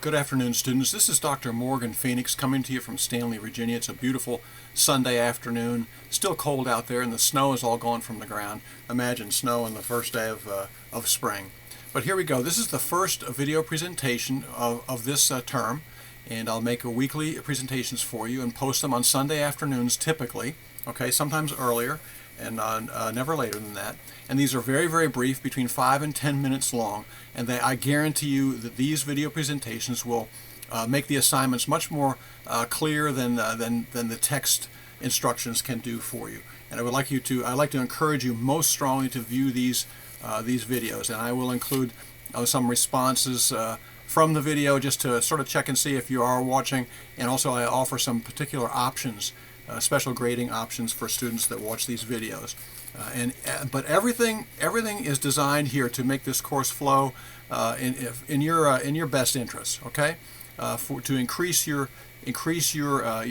Good afternoon, students. This is Dr. Morgan Phenix coming to you from Stanley, Virginia. It's a beautiful Sunday afternoon. Still cold out there, and the snow is all gone from the ground. Imagine snow on the first day of spring. But here we go. This is the first video presentation of this term, and I'll make weekly presentations for you and post them on Sunday afternoons typically, okay, sometimes earlier, and never later than that. And these are very, very brief, between 5 and 10 minutes long, and I guarantee you that these video presentations will make the assignments much more clear than the text instructions can do for you. And I'd like to encourage you most strongly to view these videos, and I will include some responses from the video just to sort of check and see if you are watching, and also I offer some particular options, special grading options for students that watch these videos. But everything is designed here to make this course flow in your best interest, okay? To increase your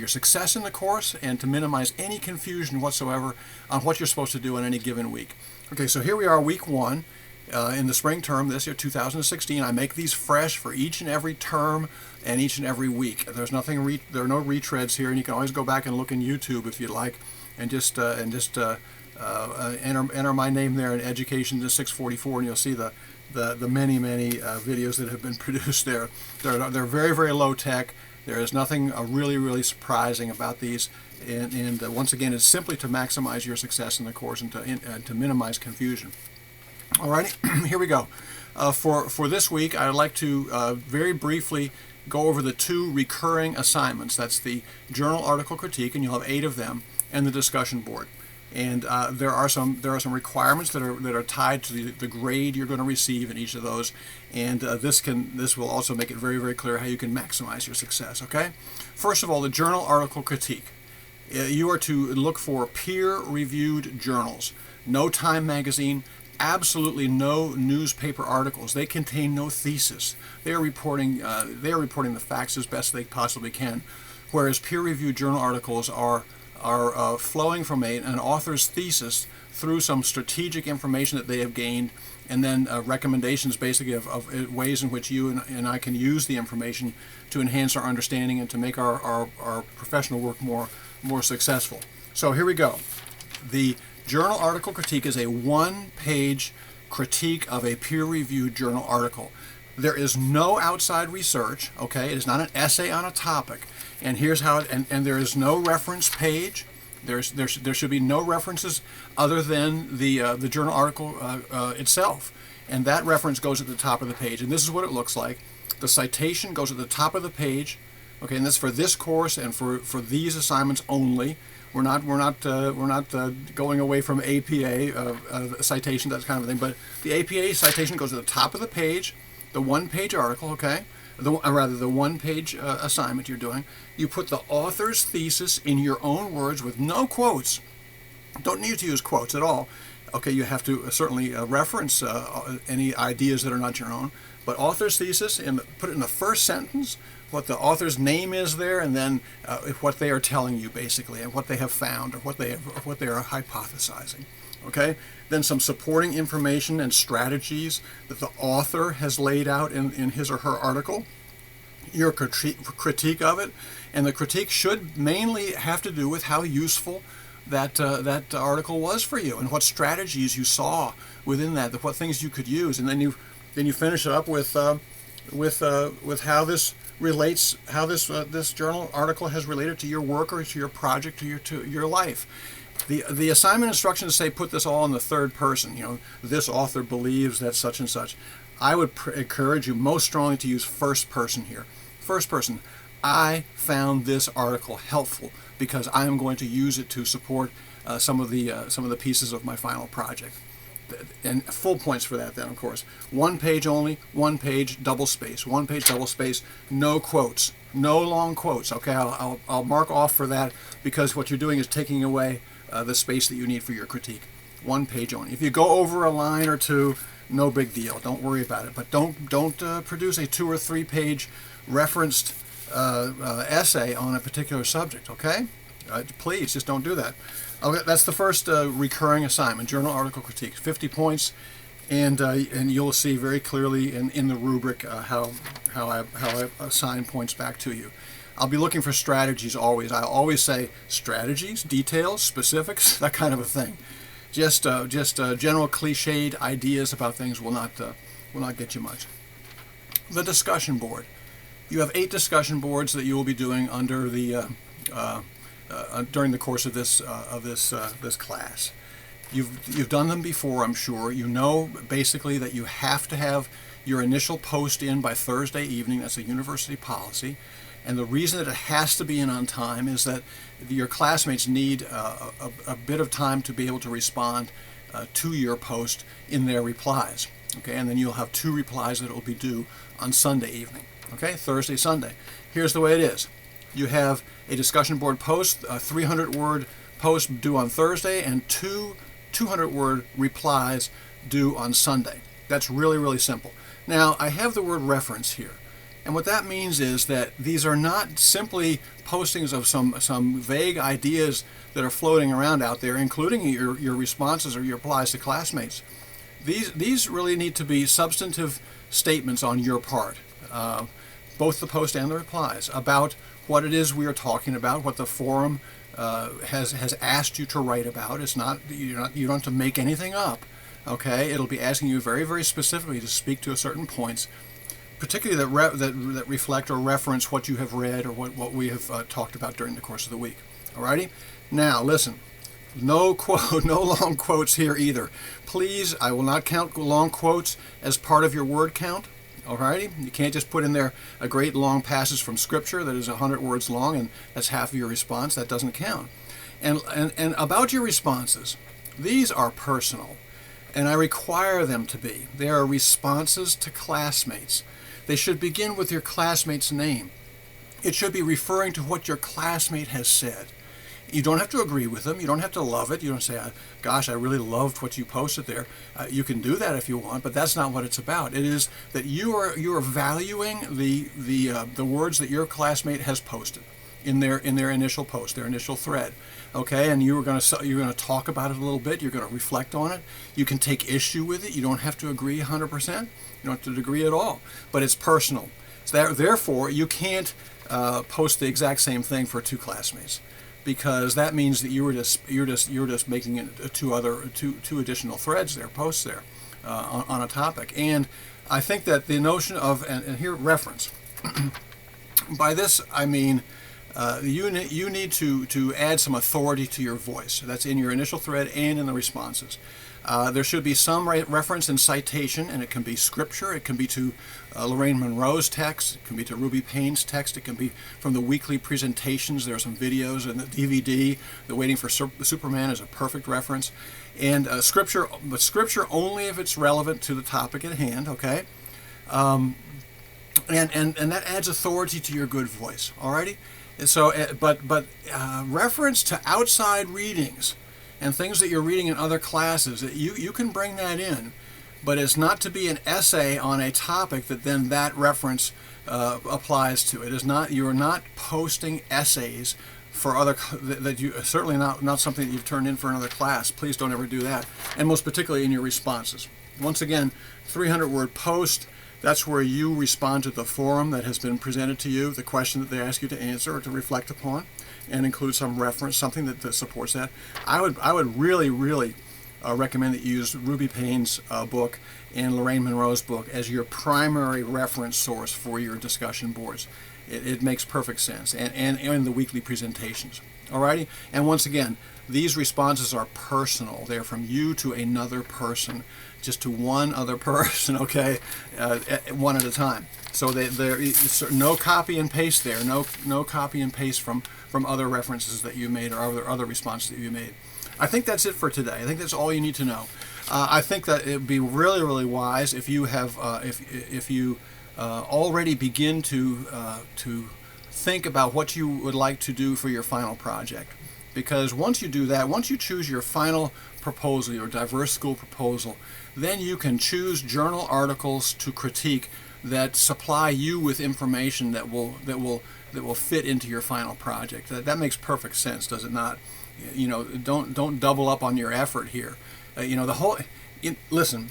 success in the course and to minimize any confusion whatsoever on what you're supposed to do in any given week. Okay, so here we are, week 1 in the spring term this year, 2016. I make these fresh for each and every term and each and every week. There are no retreads here, and you can always go back and look in YouTube if you'd like, and just enter my name there in Education to 644, and you'll see the many videos that have been produced there. They're very, very low tech. There is nothing really surprising about these, and once again, it's simply to maximize your success in the course and to minimize confusion. Alrighty, here we go. For this week, I'd like to very briefly go over the 2 recurring assignments. That's the journal article critique, and you'll have 8 of them, and the discussion board. And there are some requirements that are tied to the grade you're going to receive in each of those, and this will also make it very, very clear how you can maximize your success. Okay, first of all, the journal article critique. You are to look for peer-reviewed journals. No Time magazine. Absolutely no newspaper articles. They contain no thesis. They are reporting the facts as best they possibly can, whereas peer-reviewed journal articles are flowing from an author's thesis through some strategic information that they have gained, and then recommendations basically of ways in which you and I can use the information to enhance our understanding and to make our professional work more successful. So here we go. The journal article critique is a 1-page critique of a peer-reviewed journal article. There is no outside research, okay? It is not an essay on a topic. And here's how and there is no reference page. There should be no references other than the journal article itself. And that reference goes at the top of the page. And this is what it looks like. The citation goes at the top of the page. Okay, and that's for this course and for these assignments only. We're not going away from APA citation, that kind of thing. But the APA citation goes at the top of the page, the 1-page article, okay? The 1-page assignment you're doing. You put the author's thesis in your own words with no quotes. Don't need to use quotes at all. Okay, you have to certainly reference any ideas that are not your own. But author's thesis, and put it in the first sentence, what the author's name is there, and then what they are telling you basically, and what they have found, or what they are hypothesizing. Okay, then some supporting information and strategies that the author has laid out in his or her article, your critique of it, and the critique should mainly have to do with how useful that article was for you, and what strategies you saw within that, what things you could use, and then you finish it up with how this relates, how this journal article has related to your work or to your project, to your life. The assignment instructions say put this all in the third person. You know, this author believes that such and such. I would encourage you most strongly to use first person here. First person. I found this article helpful because I am going to use it to support some of the pieces of my final project. And full points for that then, of course. 1 page only, 1 page double space. 1 page double space, no quotes, no long quotes. Okay, I'll mark off for that because what you're doing is taking away the space that you need for your critique. 1 page only. If you go over a line or 2, no big deal. Don't worry about it. But don't produce a 2 or 3 page referenced essay on a particular subject. Okay, please just don't do that. Okay, that's the first recurring assignment, journal article critique, 50 points, and you'll see very clearly in the rubric how I assign points back to you. I'll be looking for strategies always. I always say strategies, details, specifics, that kind of a thing. Just general cliched ideas about things will not get you much. The discussion board. You have 8 discussion boards that you will be doing under the during the course of this class. You've done them before, I'm sure. You know basically that you have to have your initial post in by Thursday evening. That's a university policy. And the reason that it has to be in on time is that your classmates need a bit of time to be able to respond to your post in their replies. Okay, and then you'll have 2 replies that will be due on Sunday evening. Okay, Thursday, Sunday. Here's the way it is. You have a discussion board post, a 300-word post due on Thursday, and 2 200-word replies due on Sunday. That's really, really simple. Now, I have the word reference here. And what that means is that these are not simply postings of some vague ideas that are floating around out there, including your responses or your replies to classmates. These really need to be substantive statements on your part, both the post and the replies, about what it is we are talking about, what the forum has asked you to write about. It's not you don't have to make anything up. Okay, it'll be asking you very, very specifically to speak to a certain points, particularly that reflect or reference what you have read or what we have talked about during the course of the week. Alrighty? Now, listen. No long quotes here either. Please, I will not count long quotes as part of your word count. Alrighty? You can't just put in there a great long passage from Scripture that is 100 words long and that's half of your response. That doesn't count. And about your responses, these are personal, and I require them to be. They are responses to classmates. They should begin with your classmate's name. It should be referring to what your classmate has said. You don't have to agree with them. You don't have to love it. You don't say, gosh, I really loved what you posted there. You can do that if you want, but that's not what it's about. It is that you are valuing the words that your classmate has posted in their initial post, their initial thread. Okay, and you're going to talk about it a little bit. You're going to reflect on it. You can take issue with it. You don't have to agree 100%. You don't have to agree at all. But it's personal. So therefore, you can't post the exact same thing for 2 classmates, because that means that you're just making it two additional threads there, posts there on a topic. And I think that the notion of and here reference. By this I mean you need to add some authority to your voice. That's in your initial thread and in the responses. There should be some reference and citation, and it can be Scripture. It can be to Lorraine Monroe's text. It can be to Ruby Payne's text. It can be from the weekly presentations. There are some videos in the DVD. The Waiting for Superman is a perfect reference. And Scripture, but Scripture only if it's relevant to the topic at hand, okay? And that adds authority to your good voice, alrighty? And so, but reference to outside readings and things that you're reading in other classes, you can bring that in, but it's not to be an essay on a topic that then that reference applies to. It is not. You are not posting essays for other that you certainly not something that you've turned in for another class. Please don't ever do that, and most particularly in your responses. Once again, 300-word post. That's where you respond to the forum that has been presented to you, the question that they ask you to answer or to reflect upon, and include some reference, something that supports that. I would really recommend that you use Ruby Payne's book and Lorraine Monroe's book as your primary reference source for your discussion boards. It makes perfect sense, and the weekly presentations. Alrighty? And once again, these responses are personal. They're from you to another person, just to one other person, okay, one at a time. So there's no copy and paste there, no copy and paste from other references that you made or other responses that you made. I think that's it for today. I think that's all you need to know. I think that it would be really, really wise if you have if you already begin to think about what you would like to do for your final project. Because once you do that, once you choose your final proposal, your diverse school proposal, then you can choose journal articles to critique that supply you with information that will fit into your final project. That makes perfect sense, does it not? You know, don't double up on your effort here. Listen.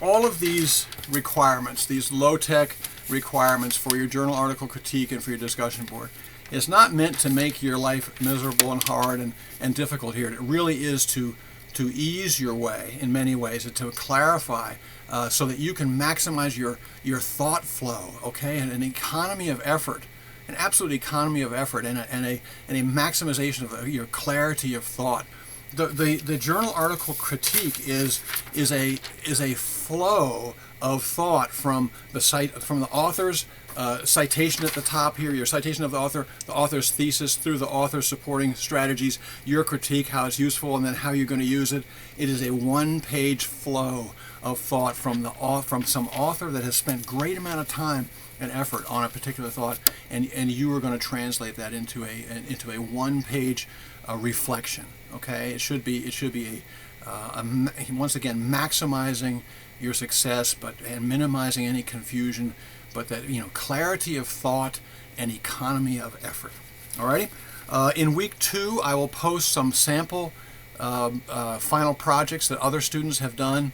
all of these requirements, these low-tech requirements for your journal article critique and for your discussion board, it's not meant to make your life miserable and hard and difficult here. It really is to ease your way in many ways, and to clarify so that you can maximize your thought flow, okay, and an economy of effort, an absolute economy of effort, and a maximization of your clarity of thought. The journal article critique is a flow of thought from the author's citation at the top here, your citation of the author's thesis, through the author's supporting strategies, your critique, how it's useful, and then how you're going to use it. It is a one-page flow of thought from some author that has spent great amount of time and effort on a particular thought, and you are going to translate that into a one-page reflection. Okay, it should be once again maximizing your success, and minimizing any confusion, but that, clarity of thought and economy of effort. Alrighty. In week 2, I will post some sample final projects that other students have done.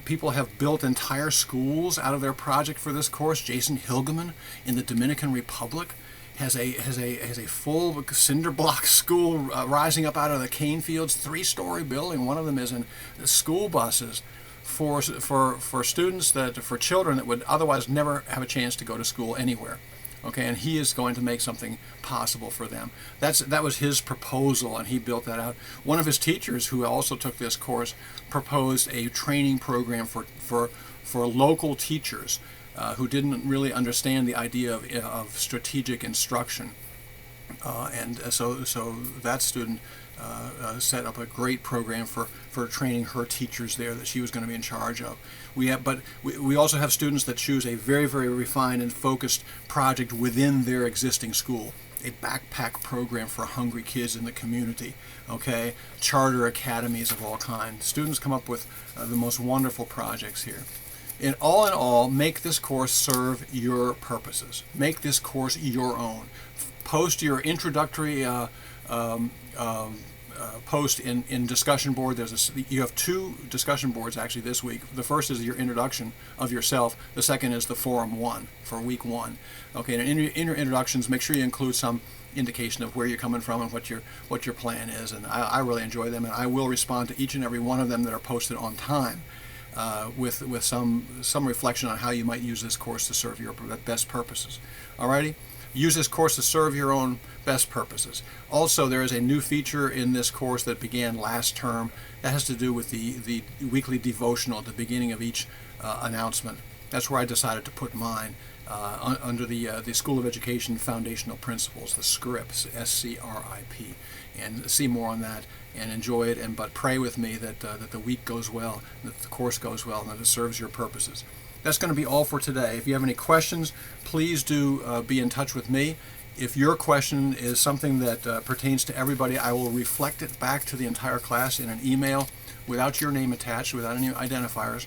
People have built entire schools out of their project for this course. Jason Hilgeman in the Dominican Republic has a full cinder block school rising up out of the cane fields, 3-story building. One of them is in the school buses for students, for children that would otherwise never have a chance to go to school anywhere. Okay, and he is going to make something possible for them. That was his proposal, and he built that out. One of his teachers, who also took this course, proposed a training program for local teachers who didn't really understand the idea of strategic instruction, and so that student set up a great program for training her teachers there that she was going to be in charge of. We also have students that choose a very, very refined and focused project within their existing school. A backpack program for hungry kids in the community, okay? Charter academies of all kinds. Students come up with the most wonderful projects here. In all, make this course serve your purposes. Make this course your own. Post your introductory post in discussion board. You have 2 discussion boards actually this week. The first is your introduction of yourself. The second is the forum 1 for week 1. Okay, and in your introductions, make sure you include some indication of where you're coming from and what your plan is. And I really enjoy them, and I will respond to each and every one of them that are posted on time, with some reflection on how you might use this course to serve your best purposes. Alrighty. Use this course to serve your own best purposes. Also, there is a new feature in this course that began last term that has to do with the weekly devotional at the beginning of each announcement. That's where I decided to put mine under the School of Education Foundational Principles, the SCRIP, SCRIP, and see more on that and enjoy it. But pray with me that the week goes well, that the course goes well, and that it serves your purposes. That's going to be all for today. If you have any questions, please do be in touch with me. If your question is something that pertains to everybody, I will reflect it back to the entire class in an email without your name attached, without any identifiers.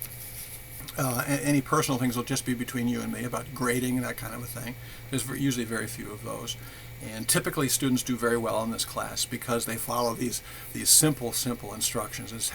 Any personal things will just be between you and me about grading and that kind of a thing. There's usually very few of those. And typically students do very well in this class because they follow these simple instructions as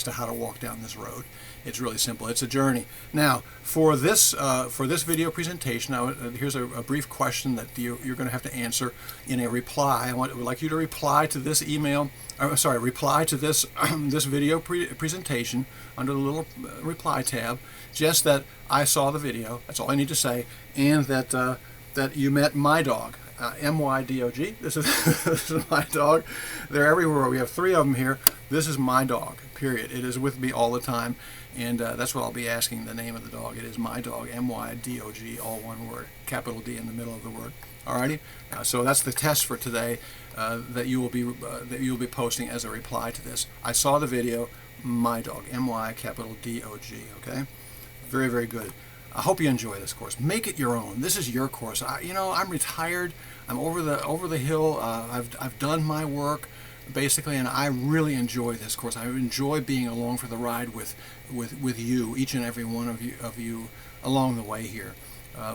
to how to walk down this road. It's really simple. It's a journey. Now, for this video presentation, here's a brief question that you're going to have to answer in a reply. I would like you to reply to this reply to this this video presentation under the little reply tab. Just that I saw the video. That's all I need to say, and that you met my dog. M-Y-D-O-G. This is my dog. They're everywhere. We have 3 of them here. This is my dog, period. It is with me all the time, and that's what I'll be asking the name of the dog. It is my dog, M-Y-D-O-G, all one word, capital D in the middle of the word. Alrighty? So that's the test for today that you will be posting as a reply to this. I saw the video, my dog, M-Y, capital D-O-G, okay? Very, very good. I hope you enjoy this course. Make it your own. This is your course. I'm retired. I'm over the hill. I've done my work, basically, and I really enjoy this course. I enjoy being along for the ride with you, each and every one of you along the way here.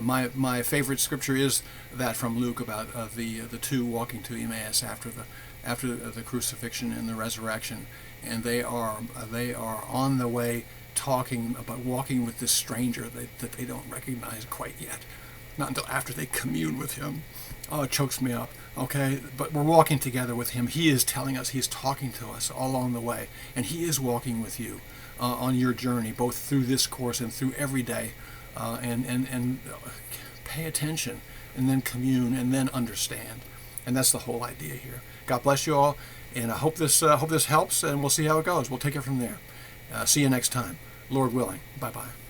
My favorite scripture is that from Luke about the 2 walking to Emmaus after the crucifixion and the resurrection, and they are on the way talking about walking with this stranger that they don't recognize quite yet. Not until after they commune with him. Oh, it chokes me up. Okay, but we're walking together with him. He is telling us, he's talking to us all along the way, and he is walking with you on your journey, both through this course and through every day. And pay attention, and then commune, and then understand. And that's the whole idea here. God bless you all, and I hope this helps, and we'll see how it goes. We'll take it from there. See you next time, Lord willing. Bye-bye.